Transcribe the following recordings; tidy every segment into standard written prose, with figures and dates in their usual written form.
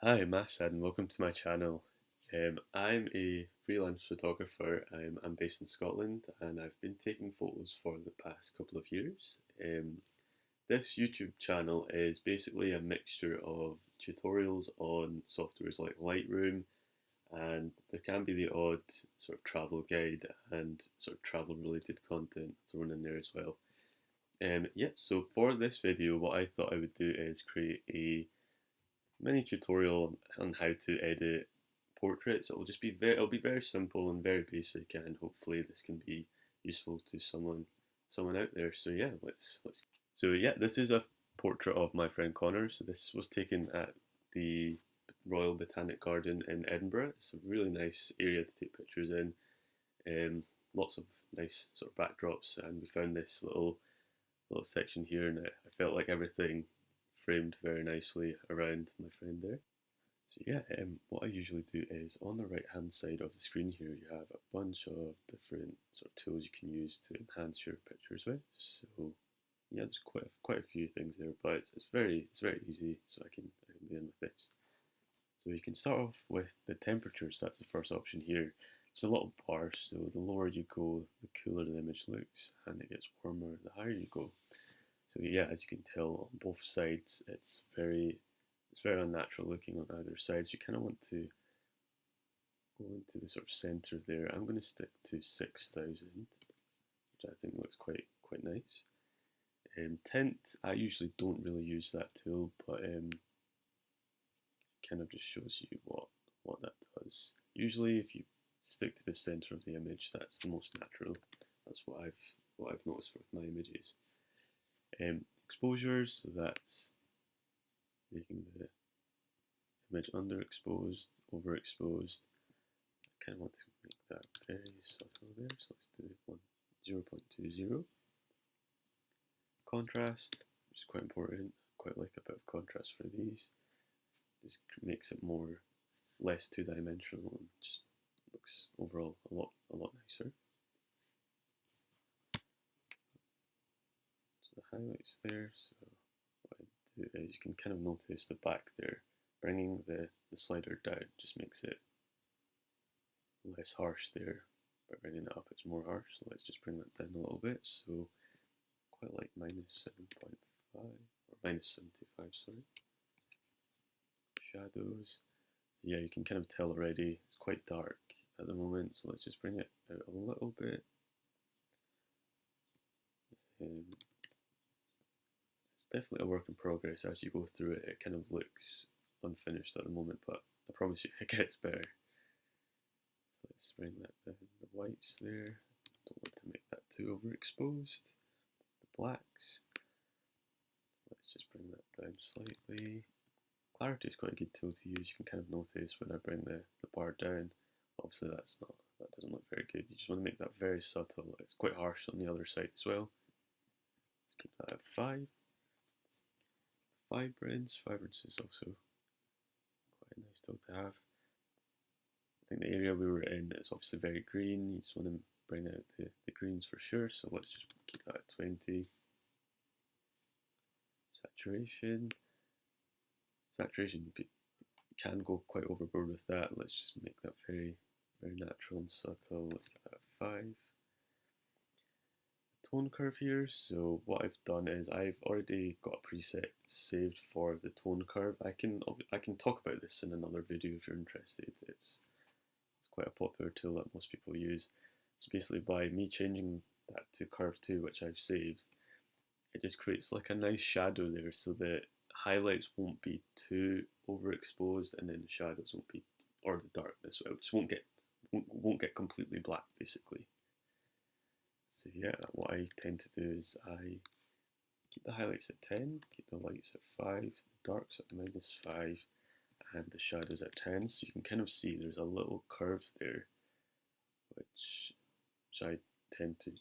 Hi, I'm Asad and welcome to my channel. I'm a freelance photographer. I'm based in Scotland and I've been taking photos for the past couple of years. This YouTube channel is basically a mixture of tutorials on softwares like Lightroom, and there can be the odd sort of travel guide and sort of travel related content thrown in there as well. Yeah, so for this video, what I thought I would do is create a mini tutorial on how to edit portraits. It'll be very simple and very basic, and hopefully this can be useful to someone out there. So yeah, let's. So yeah, this is a portrait of my friend Connor. So this was taken at the Royal Botanic Garden in Edinburgh. It's a really nice area to take pictures in. Lots of nice sort of backdrops, and we found this little section here, and I felt like everything framed very nicely around my friend there. So yeah, what I usually do is on the right hand side of the screen here, you have a bunch of different sort of tools you can use to enhance your pictures with. So yeah, there's quite a few things there, but it's very easy. So I can begin with this. So you can start off with the temperatures. That's the first option here. There's a lot of bars, so the lower you go, the cooler the image looks, and it gets warmer the higher you go. So yeah, as you can tell on both sides, it's very unnatural looking on either side. So you kind of want to go into the sort of center there. I'm going to stick to 6,000, which I think looks quite nice. Tint, I usually don't really use that tool, but kind of just shows you what that does. Usually, if you stick to the center of the image, that's the most natural. That's what I've noticed with my images. Exposures, so that's making the image underexposed, overexposed. I kind of want to make that very subtle there, so let's do 0.20. Contrast, which is quite important. Quite like a bit of contrast for these. Just makes it less two-dimensional and just looks overall a lot nicer. So the highlights there. So what I do is you can kind of notice the back there. Bringing the slider down just makes it less harsh there. By bringing it up, it's more harsh. So let's just bring that down a little bit. So quite like -7.5 or -75, sorry. Shadows. So yeah, you can kind of tell already it's quite dark at the moment. So let's just bring it out a little bit. It's definitely a work in progress. As you go through it, it kind of looks unfinished at the moment, but I promise you it gets better. So let's bring that down. The whites there. Don't want to make that too overexposed. The blacks. Let's just bring that down slightly. Clarity is quite a good tool to use. You can kind of notice when I bring the bar down. Obviously that doesn't look very good. You just want to make that very subtle. It's quite harsh on the other side as well. Let's keep that at 5. Vibrance. Vibrance is also quite a nice tool to have. I think the area we were in is obviously very green. You just want to bring out the greens for sure. So let's just keep that at 20. Saturation. Saturation can go quite overboard with that. Let's just make that very natural and subtle. Let's get that at 5. Tone curve here. So what I've done is I've already got a preset saved for the tone curve. I can talk about this in another video if you're interested. It's quite a popular tool that most people use. So basically, by me changing that to curve 2, which I've saved, it just creates like a nice shadow there, so the highlights won't be too overexposed, and then the shadows won't be, or the darkness, it just won't get completely black basically. So yeah, what I tend to do is I keep the highlights at 10, keep the lights at 5, the darks at -5, and the shadows at 10. So you can kind of see there's a little curve there, which I tend to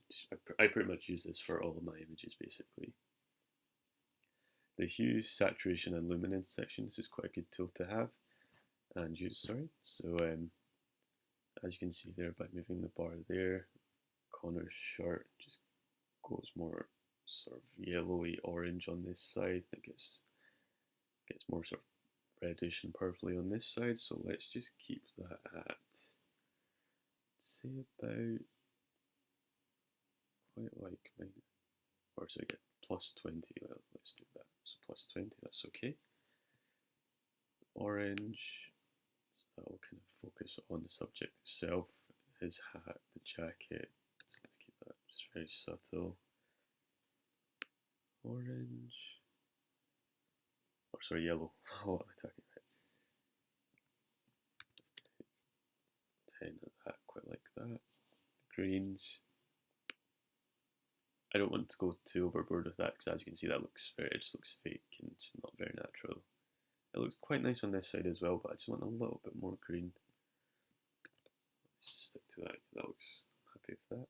I pretty much use this for all of my images basically. The hue, saturation, and luminance section. This is quite a good tool to have and use. Sorry. So as you can see there, by moving the bar there, Connor's shirt just goes more sort of yellowy orange on this side. It gets more sort of reddish and purpley on this side, so let's just keep that at, say, about quite like or so we get plus 20, well, let's do that, so plus 20, that's okay. Orange, so that will kind of focus on the subject itself, his hat, the jacket, so let's keep that just very subtle. Orange, or sorry, yellow, what am I talking about? 10 of that, quite like that. Greens, I don't want to go too overboard with that because as you can see that it just looks fake and it's not very natural. It looks quite nice on this side as well, but I just want a little bit more green. Let's stick to that, that looks happy with that.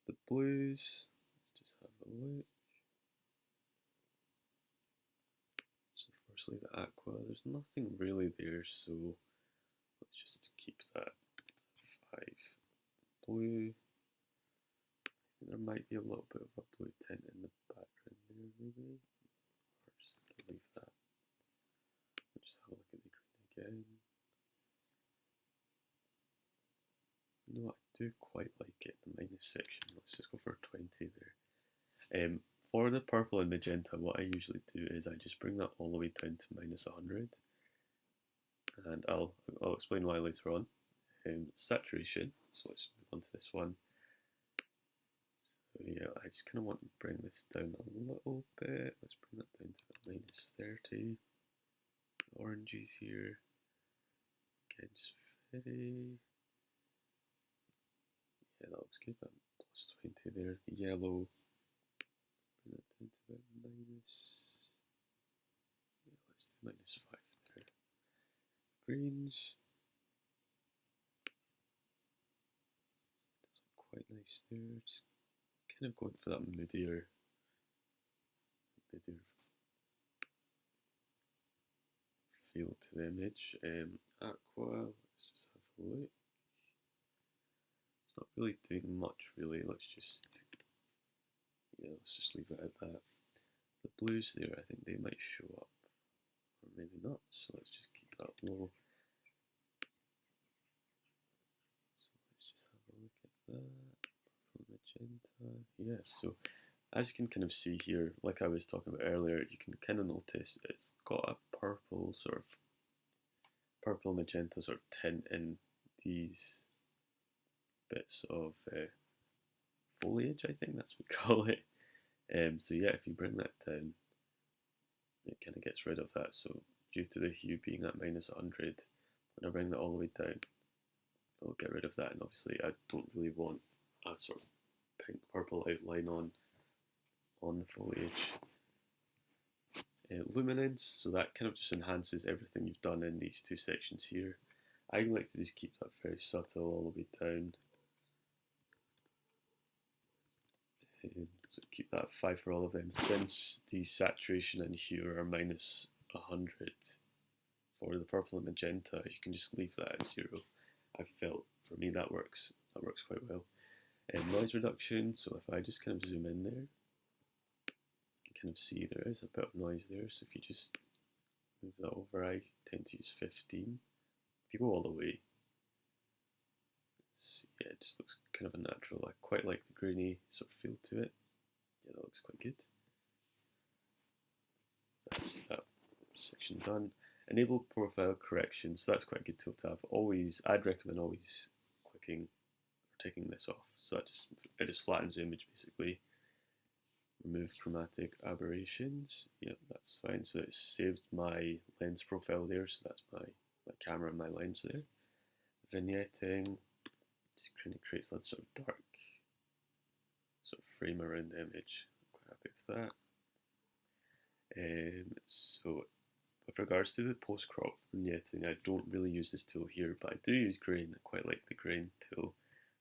The blues, let's just have a look. So firstly the aqua, there's nothing really there, so let's just keep that 5. Blue, there might be a little bit of a blue tint in the background there maybe, or just leave that. We'll just have a look at the green again. You know what, I do quite like it, the minus section, let's just go for 20 there. For the purple and magenta, what I usually do is I just bring that all the way down to minus 100, and I'll explain why later on. Saturation, so let's move on to this one. So yeah, I just kind of want to bring this down a little bit. Let's bring that down to minus 30. Oranges here. Again, just very. Yeah, that looks good. That plus 20 there. The yellow. Bring that down to about minus. Yeah, let's do minus 5 there. Greens. That's quite nice there. Just kind of going for that moodier feel to the image. Aqua, let's just have a look. It's not really doing much really, let's just leave it at that. The blues there, I think they might show up, or maybe not, so let's just keep that low. So let's just have a look at that. Purple magenta, yeah, so as you can kind of see here, like I was talking about earlier, you can kind of notice it's got a purple magenta sort of tint in these bits of foliage, I think that's what we call it. So yeah, if you bring that down, it kind of gets rid of that. So due to the hue being at minus 100, when I bring that all the way down, it'll get rid of that. And obviously I don't really want a sort of pink purple outline on the foliage. Luminance, so that kind of just enhances everything you've done in these two sections here. I like to just keep that very subtle all the way down. So keep that 5 for all of them. Since the saturation and hue are minus 100 for the purple and magenta, you can just leave that at 0. I felt for me that works quite well. Noise reduction, so if I just kind of zoom in there, kind of see there is a bit of noise there, so if you just move that over, I tend to use 15. If you go all the way, yeah, it just looks kind of unnatural. I quite like the grainy sort of feel to it. Yeah, that looks quite good. That's that section done. Enable profile correction, so that's quite a good tool to have. I'd recommend always clicking or taking this off, so it just flattens the image basically. Remove chromatic aberrations, yeah, that's fine. So it saved my lens profile there, so that's my camera and my lens there. Vignetting, just kind of creates that sort of dark sort of frame around the image. I'm quite happy with that. So with regards to the post-crop vignetting, I don't really use this tool here, but I do use grain. I quite like the grain tool.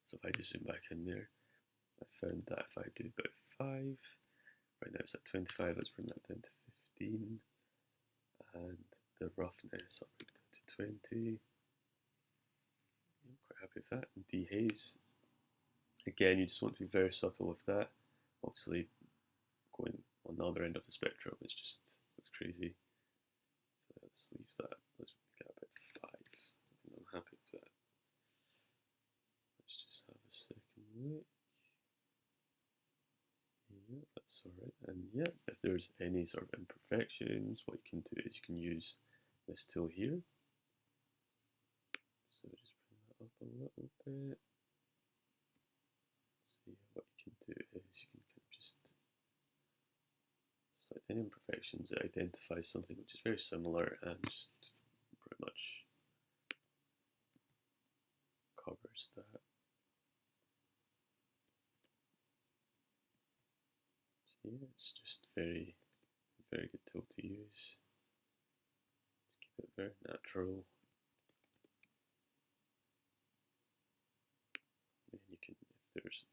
So if I just zoom back in there, I found that if I do about 5, right now it's at 25, let's bring that down to 15, and the roughness I'll bring it down to 20. I'm quite happy with that. And dehaze, again, you just want to be very subtle with that. Obviously, going on the other end of the spectrum, it's just looks crazy. So let's leave that. Let's make it about 5. And I'm happy with that. Let's just have a second look. Yeah, that's alright. And yeah, if there's any sort of imperfections, what you can do is you can use this tool here. So just bring that up a little bit. So yeah, what you can do is you can kind of just select any imperfections that identifies something which is very similar and just pretty much covers that. So yeah, it's just very good tool to use. To keep it very natural. And you can, if there's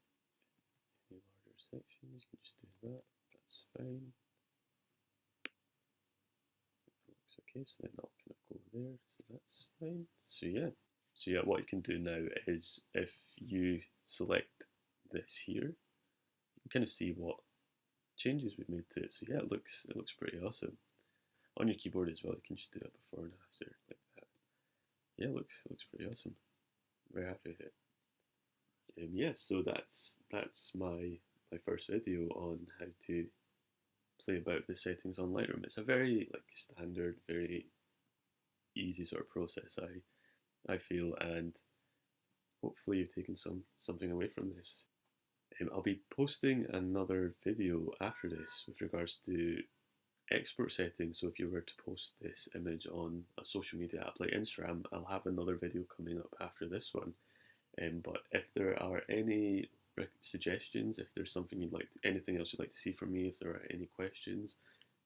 any larger sections, you can just do that. That's fine. That looks okay, so then I'll kind of go there, so that's fine. So yeah, what you can do now is if you select this here, you can kind of see what changes we've made to it. So yeah, it looks pretty awesome. On your keyboard as well, you can just do it before and after like that. Yeah, it looks pretty awesome. Very happy with it. Yeah, so that's my first video on how to play about with the settings on Lightroom. It's a very like standard, very easy sort of process. I feel, and hopefully you've taken something away from this. I'll be posting another video after this with regards to export settings. So if you were to post this image on a social media app like Instagram, I'll have another video coming up after this one. But if there are any suggestions, if there's something you'd like, anything else you'd like to see from me, if there are any questions,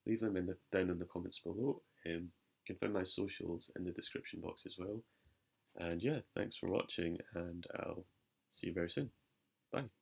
leave them down in the comments below. You can find my socials in the description box as well. And yeah, thanks for watching, and I'll see you very soon. Bye.